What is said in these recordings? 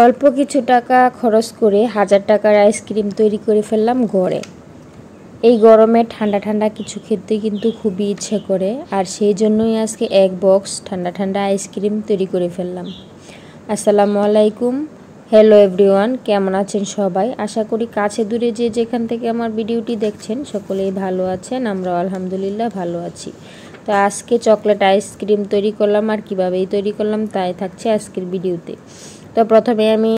অল্প কিছু টাকা খরচ করে 1000 টাকার আইসক্রিম তৈরি করে ফেললাম ঘরে। এই গরমে ঠান্ডা ঠান্ডা কিছু খেতে কিন্তু খুবই ইচ্ছে করে, আর সেই জন্যই আজকে এক বক্স ঠান্ডা ঠান্ডা আইসক্রিম তৈরি করে ফেললাম। আসসালামু আলাইকুম, হ্যালো এভরিওয়ান, কেমন আছেন সবাই? আশা করি কাছে দূরে যে যেখান থেকে আমার ভিডিওটি দেখছেন সকলেই ভালো আছেন। আমরা আলহামদুলিল্লাহ ভালো আছি। তো আজকে চকলেট আইসক্রিম তৈরি করলাম, আর কীভাবে তৈরি করলাম তাই থাকছে আজকের ভিডিওতে। তো প্রথমে আমি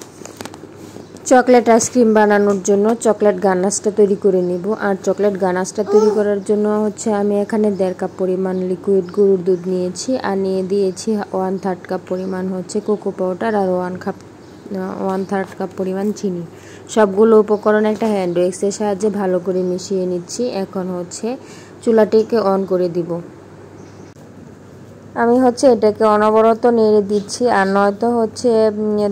চকলেট আইসক্রিম বানানোর জন্য চকলেট গানাশটা তৈরি করে নিব। আর চকলেট গানাশটা তৈরি করার জন্য আমি এখানে 1.5 কাপ পরিমাণ লিকুইড গরুর দুধ নিয়েছি, আর নিয়ে দিয়েছি 1/3 কাপ পরিমাণ কোকো পাউডার, আর 1/3 কাপ পরিমাণ চিনি। সবগুলো উপকরণ একটা হ্যান্ড উইক্সের সাহায্যে ভালো করে মিশিয়ে নিচ্ছি। এখন চুলাটিকে অন করে দিব। আমি এটাকে অনবরত নেড়ে দিচ্ছি, আর নয়তো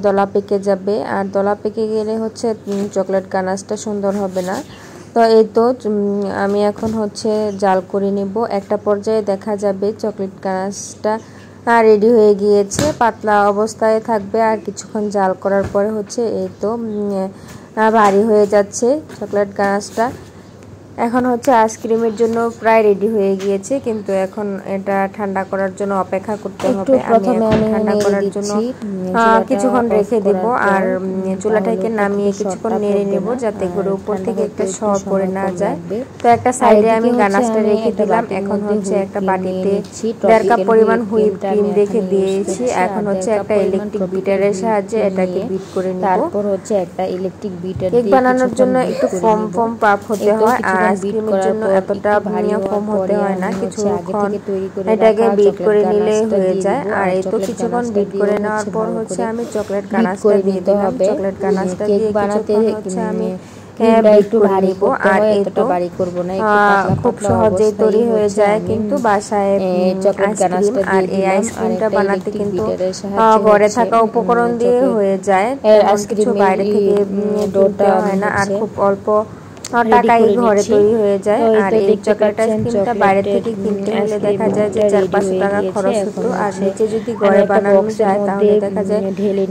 দলা পেকে যাবে, আর দলা পেকে গেলে চকলেট গানাশটা সুন্দর হবে না। তো এই তো আমি এখন জাল করে নিব। একটা পর্যায়ে দেখা যাবে চকলেট গানাশটা রেডি হয়ে গিয়েছে, পাতলা অবস্থায় থাকবে। আর কিছুক্ষণ জাল করার পরে এই তো ভারী হয়ে যাচ্ছে চকলেট গানাশটা। এখন আইসক্রিমের জন্য প্রায় রেডি হয়ে গিয়েছে, কিন্তু এখন এটা ঠান্ডা করার জন্য অপেক্ষা করতে হবে। প্রথমে আমি ঠান্ডা করার জন্য কিছুক্ষণ রেখে দেব, আর চুলাটাকে নামিয়ে কিছুক্ষণ নেড়ে নেব যাতে করে উপর থেকে একটা সর পড়ে না যায়। তো একটা সাইডে আমি গানাশটা রেখে দিলাম। এখন একটা বাটিতে 1.5 কাপ পরিমাণ হুইপ ক্রিম রেখে দিয়েছি। এখন একটা ইলেকট্রিক বিটারের সাহায্যে এটাকে বিট করে নিব। তারপর একটা ইলেকট্রিক বিটার কেক বানানোর জন্য একটু ফোম পাপ হতে হয়, আর আইসক্রিমের জন্য এতটা ভারী ফোম হতে হয় না। কিছুক্ষণ এটাকে বিট করে নিলে হয়ে যায়। আর এই তো কিছুক্ষণ বিট করে নেওয়ার পর আমি চকলেট গানাশটা দিয়ে দিলাম। চকলেট গানাশটা দিয়ে বানাতে আমি একটু ভারী করব, আর এতটা ভারী করব না, খুব সহজেই তৈরি হয়ে যায় কিন্তু বাসায় চকলেট গানাশটা দিয়ে দিলাম। আর এই আইসক্রিমটা বানাতে কিন্তু ঘরে থাকা উপকরণ দিয়ে হয়ে যায়, আইসক্রিম বাইরে থেকে ডোটা হয় না, আর খুব অল্প টাকায় ঘরে তৈরি হয়ে যায়। আর এই চকলেট আইসক্রিমটা বাইরে থেকে কিনতে হলে দেখা যায় যে 400-500 টাকা খরচ হতো, আর নিচে যদি ঘরে বানানো যায় তাহলে দেখা যায়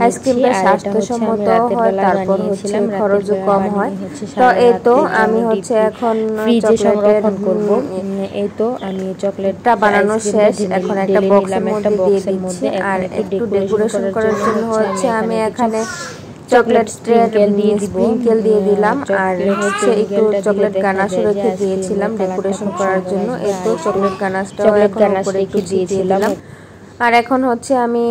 আইসক্রিমটা স্বাস্থ্যসম্মত হয়, তারপর খরচও কম হয়। তো এই তো আমি এখন ফ্রিজে সংরক্ষণ করব। এই তো আমি চকলেটটা বানানো শেষ, এখন একটা বক্সের মধ্যে দিয়ে দিচ্ছি। আর একটু ডেকোরেশন করার জন্য আমি এখানে চকলেট স্প্রিঙ্কেল দিয়ে দিলাম, আর একটু চকলেট গানাশও রেখে দিয়েছিলাম ডেকোরেশন করার জন্য। এই তো চকলেট গানাশটা একটু দিয়েছিলাম। আর এখন আমি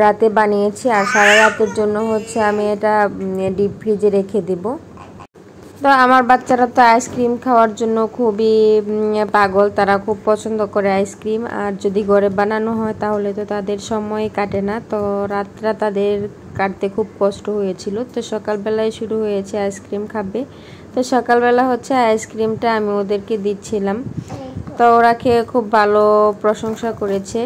রাতে বানিয়েছি, আর সারা রাতের জন্য আমি এটা ডিপ ফ্রিজে রেখে দেব। তো আমার বাচ্চারা তো আইসক্রিম খাওয়ার জন্য খুবই পাগল, তারা খুব পছন্দ করে আইসক্রিম। আর যদি ঘরে বানানো হয় তাহলে তো তাদের সময় কাটে না, তো রাতটা তাদের কাটতে খুব কষ্ট হয়েছিল। তো সকালবেলায় শুরু হয়েছে আইসক্রিম খাবে। তো সকালবেলা আইসক্রিমটা আমি ওদেরকে দিচ্ছিলাম, তো ওরা খেয়ে খুব ভালো প্রশংসা করেছে।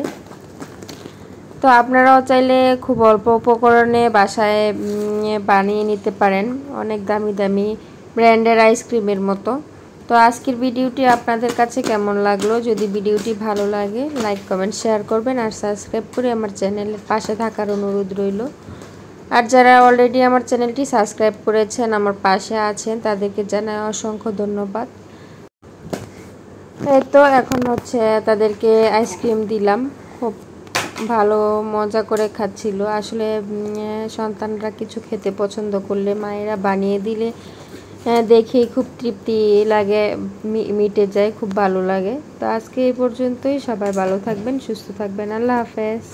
তো আপনারাও চাইলে খুব অল্প উপকরণে বাসায় বানিয়ে নিতে পারেন, অনেক দামি দামি ব্র্যান্ডের আইসক্রিমের মতো। তো আজকের ভিডিওটি আপনাদের কাছে কেমন লাগলো? যদি ভিডিওটি ভালো লাগে লাইক কমেন্ট শেয়ার করবেন, আর সাবস্ক্রাইব করে আমার চ্যানেলের পাশে থাকার অনুরোধ রইল। আর যারা অলরেডি আমার চ্যানেলটি সাবস্ক্রাইব করেছেন, আমার পাশে আছেন, তাদেরকে জানাই অসংখ্য ধন্যবাদ। এই তো এখন তাদেরকে আইসক্রিম দিলাম, খুব ভালো মজা করে খাচ্ছিল। আসলে সন্তানরা কিছু খেতে পছন্দ করলে মায়েরা বানিয়ে দিলে দেখেই খুব তৃপ্তি লাগে, মিটে যায়, খুব ভালো লাগে। তো আজকে এই পর্যন্তই, সবাই ভালো থাকবেন, সুস্থ থাকবেন, আল্লাহ হাফেজ।